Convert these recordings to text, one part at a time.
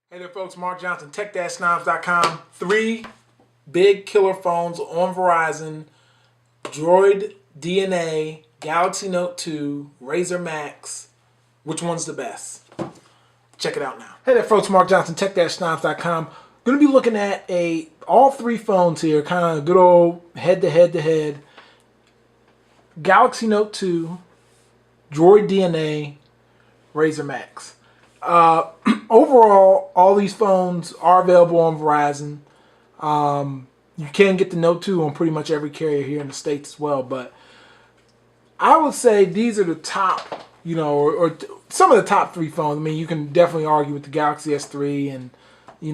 Hey there folks, Mark Johnson, tech-snobs.com. 3 big killer phones on Verizon: Droid DNA, Galaxy Note 2, Razer Max. Which one's the best? Check it out now. Hey there folks, Mark Johnson, tech-snobs.com. Going to be looking at all 3 phones here, kind of good old head-to-head. Galaxy Note 2, Droid DNA, Razer Max. Overall, all these phones are available on Verizon. You can get the Note 2 on pretty much every carrier here in the States as well. But I would say these are the top, or some of the top 3 phones. I mean, you can definitely argue with the Galaxy S3 and,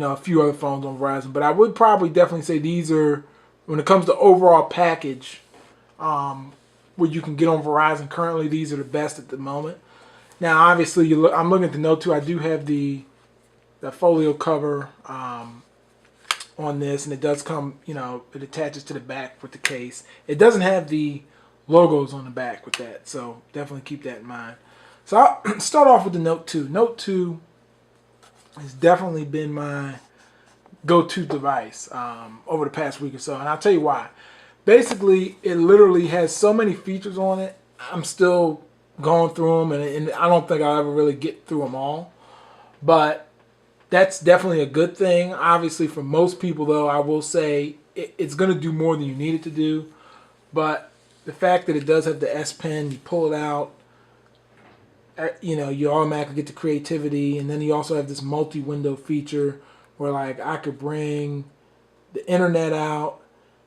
a few other phones on Verizon. But I would probably definitely say these are, when it comes to overall package, what you can get on Verizon currently, these are the best at the moment. Now, obviously, I'm looking at the Note 2. I do have the folio cover on this, and it does come, it attaches to the back with the case. It doesn't have the logos on the back with that, so definitely keep that in mind. So I'll start off with the Note 2. Note 2 has definitely been my go-to device over the past week or so, and I'll tell you why. Basically, it literally has so many features on it. I'm still going through them, and I don't think I'll ever really get through them all. But that's definitely a good thing. Obviously, for most people, though, I will say it's going to do more than you need it to do. But the fact that it does have the S Pen, you pull it out, you automatically get the creativity. And then you also have this multi-window feature where, like, I could bring the internet out,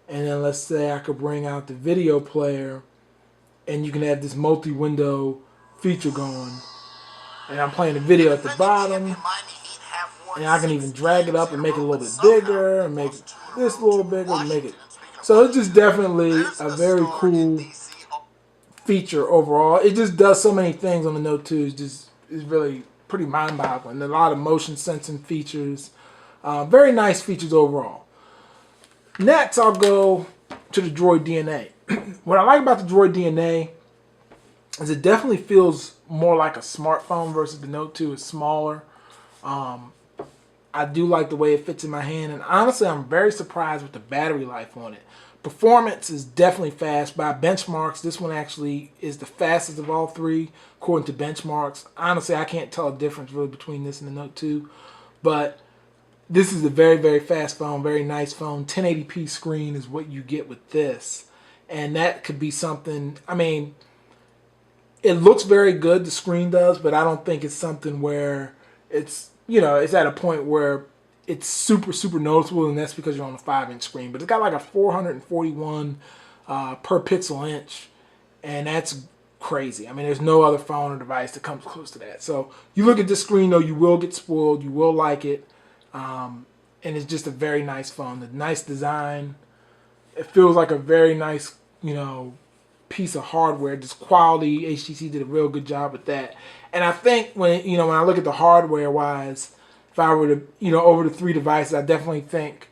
and then let's say I could bring out the video player, and you can have this multi-window feature going. And I'm playing the video at the bottom, and I can even drag it up and make it a little bit bigger, and make this a little bigger, and make it. So it's just definitely a very cool feature overall. It just does so many things on the Note 2. Is really pretty mind-boggling. A lot of motion sensing features. Very nice features overall. Next, I'll go to the Droid DNA. What I like about the Droid DNA is it definitely feels more like a smartphone versus the Note 2 is smaller. I do like the way it fits in my hand, and honestly, I'm very surprised with the battery life on it. Performance is definitely fast. By benchmarks, this one actually is the fastest of all 3, according to benchmarks. Honestly, I can't tell a difference really between this and the Note 2, but this is a very, very fast phone, very nice phone. 1080p screen is what you get with this. And that could be something, I mean, it looks very good, the screen does, but I don't think it's something where it's, it's at a point where it's super, super noticeable, and that's because you're on a 5-inch screen. But it's got like a 441 per pixel inch, and that's crazy. I mean, there's no other phone or device that comes close to that. So you look at this screen, though, you will get spoiled. You will like it. And it's just a very nice phone. The nice design. It feels like a very nice, piece of hardware. Just quality. HTC did a real good job with that. And I think when I look at the hardware wise, if I were to over the 3 devices, I definitely think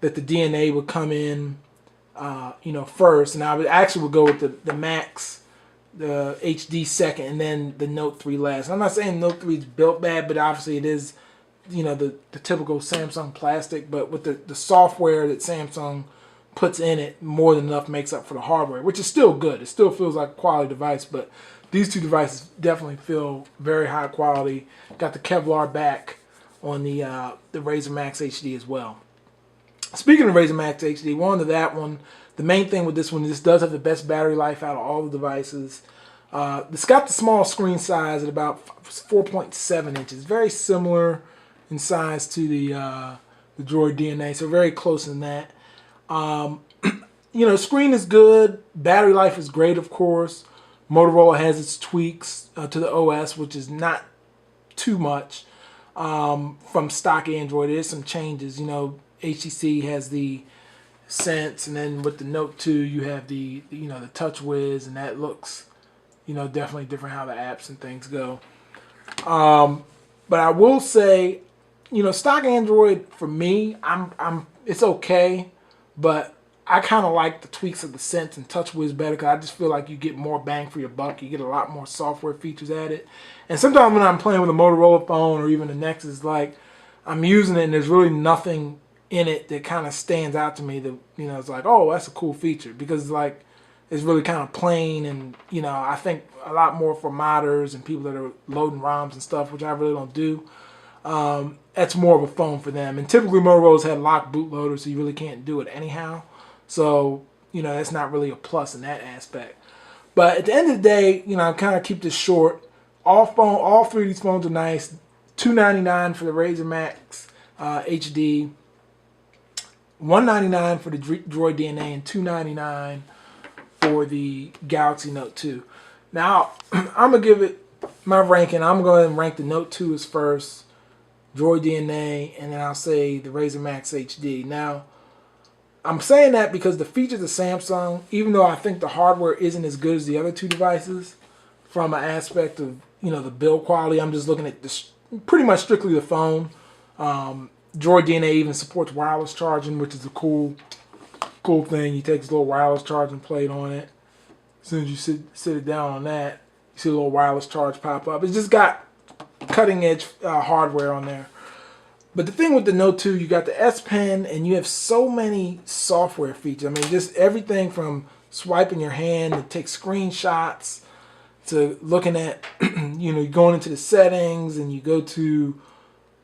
that the DNA would come in first, and I would actually go with the Max, the HD second, and then the Note 3 last. And I'm not saying Note 3 is built bad, but obviously it is the typical Samsung plastic, but with the software that Samsung puts in it, more than enough makes up for the hardware, which is still good. It still feels like a quality device, but these 2 devices definitely feel very high quality. Got the Kevlar back on the Razer Max HD as well. Speaking of Razer Max HD, on to that one. The main thing with this one, this does have the best battery life out of all the devices. It's got the small screen size at about 4.7 inches. Very similar in size to the Droid DNA, so very close in that. Screen is good. Battery life is great, of course. Motorola has its tweaks to the OS, which is not too much from stock Android. There's some changes. HTC has the Sense, and then with the Note 2, you have the TouchWiz, and that looks definitely different how the apps and things go. But I will say, stock Android for me, it's okay, but I kind of like the tweaks of the Sense and TouchWiz better because I just feel like you get more bang for your buck. You get a lot more software features at it. And sometimes when I'm playing with a Motorola phone or even a Nexus, like I'm using it and there's really nothing in it that kind of stands out to me that, you know, it's like, oh, that's a cool feature, because like it's really kind of plain. And you know, I think a lot more for modders and people that are loading ROMs and stuff, which I really don't do. That's more of a phone for them. And typically Motorola's had locked bootloaders, so you really can't do it anyhow. So, you know, that's not really a plus in that aspect. But at the end of the day, you know, I kind of keep this short. All three of these phones are nice. $299 for the Razer Max HD, $199 for the Droid DNA, and $299 for the Galaxy Note 2. Now, I'm going to give it my ranking. I'm going to rank the Note 2 as first, Droid DNA, and then I'll say the Razer Max HD. Now, I'm saying that because the features of Samsung, even though I think the hardware isn't as good as the other two devices, from an aspect of, you know, the build quality, I'm just looking at this, pretty much strictly the phone. Droid DNA even supports wireless charging, which is a cool thing. You take this little wireless charging plate on it. As soon as you sit it down on that, you see a little wireless charge pop up. It's just got cutting edge hardware on there. But the thing with the Note 2, you got the S Pen, and you have so many software features. I mean, just everything from swiping your hand to take screenshots to looking at, you know, going into the settings, and you go to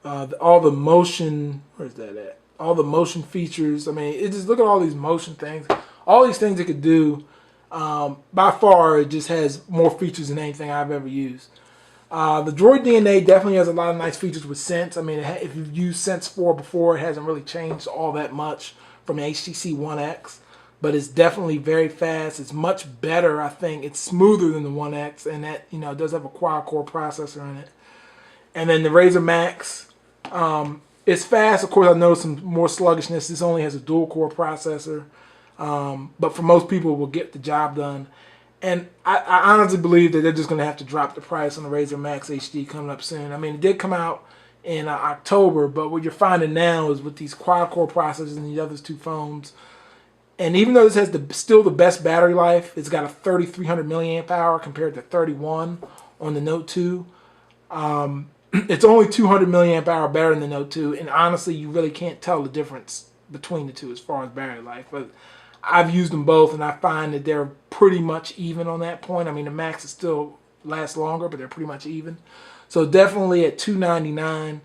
all the motion. Where's that at? All the motion features. I mean, it just, look at all these motion things. All these things it could do. By far, it just has more features than anything I've ever used. The Droid DNA definitely has a lot of nice features with Sense. I mean, if you've used Sense 4 before, it hasn't really changed all that much from the HTC One X, but it's definitely very fast. It's much better, I think. It's smoother than the One X, and that, you know, it does have a quad-core processor in it. And then the Razer Max, it's fast. Of course, I noticed some more sluggishness. This only has a dual-core processor, but for most people, it will get the job done. And I honestly believe that they're just going to have to drop the price on the Razer Max HD coming up soon. I mean, it did come out in October, but what you're finding now is with these quad-core processors and the other two phones, and even though this has still the best battery life, it's got a 3,300 milliamp hour compared to 31 on the Note 2. It's only 200 milliamp hour better than the Note 2, and honestly, you really can't tell the difference between the two as far as battery life. But I've used them both, and I find that they're pretty much even on that point. I mean, the Max is still lasts longer, but they're pretty much even. So definitely at $299,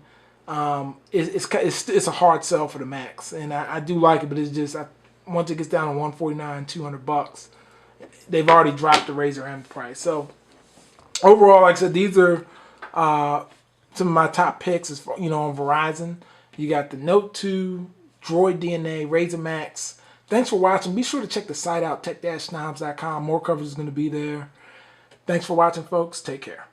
it's a hard sell for the Max, and I do like it, but it's just once it gets down to $149, $200, they've already dropped the Razer M price. So overall, like I said, these are some of my top picks. As far, you know, on Verizon, you got the Note 2, Droid DNA, Razer Max. Thanks for watching. Be sure to check the site out, tech-snobs.com. More coverage is going to be there. Thanks for watching, folks. Take care.